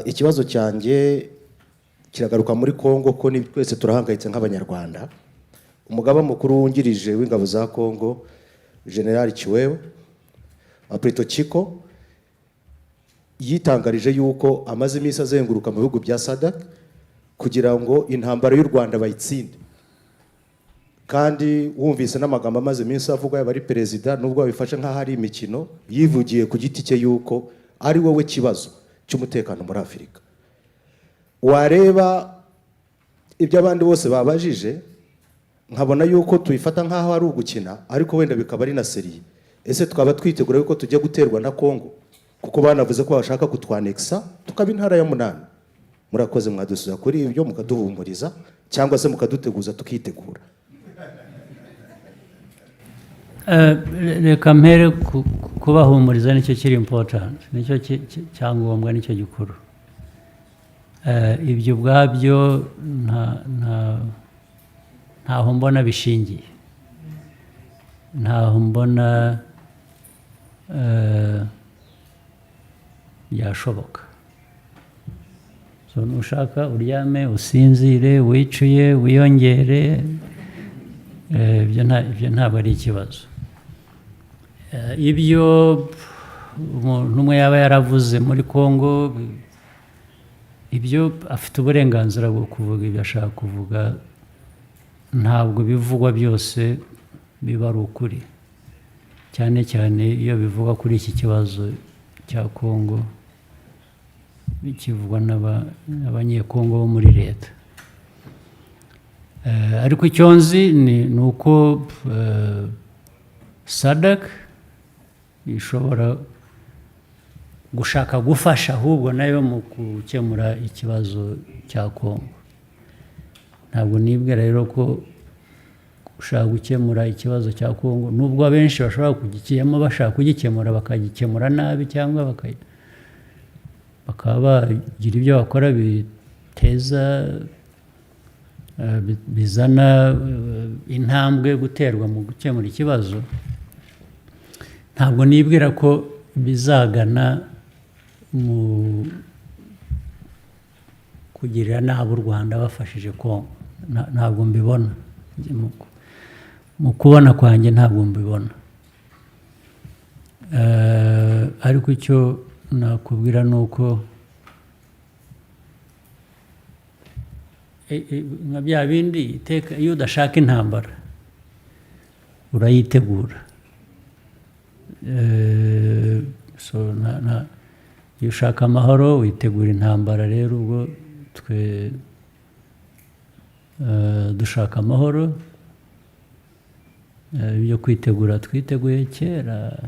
Ikibazo cyanjye kiragaruka muri Kongo ko ni twese turahangayitse nk'abanyarwanda. Umugaba mukuru wungirije w'ingabo za Kongo General Chiwewe Aprito Chiko yitangarije yuko amaze iminsi azenguruka mu bihugu bya SADC kugira ngo intambara y'u Rwanda bayitsinde. Kandi wumvise n'amagambo amaze iminsi avuga y'abari perezida nubwo babifashe nk'aho ari imikino, yivugiye ku giti cye yuko ari wowe kibazo cy'umutekano muri Afurika. Wareba ibyo abandi bose babajije nkabona yuko tuyifata nk'aho ari ugukina, ariko wenda bikaba ari na seriye. Ese twaba twitegura yuko tujya guterwa na Kongo kuko banavuze ko bashaka kutwanexa tukaba intara ya 8. Murakoze mwadusuza kuri ibyo mukaduhumuriza cyangwa se mukaduteguza tukitegura. Reka mpere kubahumuriza nicyo kiri important, nicyo cyangombwa, nicyo gikuru. Ibyo ubwabyo ntaho mbona bishingiye, ntaho mbona byashoboka. So nushaka uryame usinzire wicuye wiyongere, ibyo ntabwo ari ikibazo. Ibyo umuntu umwe yaba yaravuze muri Kongo, ibyo afite uburenganzira bwo kuvuga ibyo ashaka kuvuga. Ntabwo bivugwa byose biba ari ukuri, cyane cyane iyo bivugwa kuri iki kibazo cya Kongo bikivugwa n'abanyekongo bo muri leta. Ariko icyo nzi ni uko SADC ishobora gushaka gufasha ahubwo nayo mu gukemura ikibazo cya Kongo. Ntabwo nibwira rero ko gushaka gukemura ikibazo cya Kongo, nubwo abenshi bashobora kugikiyemo bashaka kugikemura bakagikemura nabi, cyangwa bakaba bagira ibyo bakora bizana intambwe guterwa mu gukemura ikibazo. Ntabwo nibwira ko bizagana mu kugirira nabi u Rwanda bafashije Kongo. Ntabwo mbibona, mu kubona kwanjye ntabwo mbibona. Ariko icyo nakubwira ni uko nka bya bindi, iyo udashaka intambara urayitegura. Iyo ushaka amahoro witegura intambara. Rero ubwo twe dushaka amahoro, ibyo kwitegura twiteguye kera.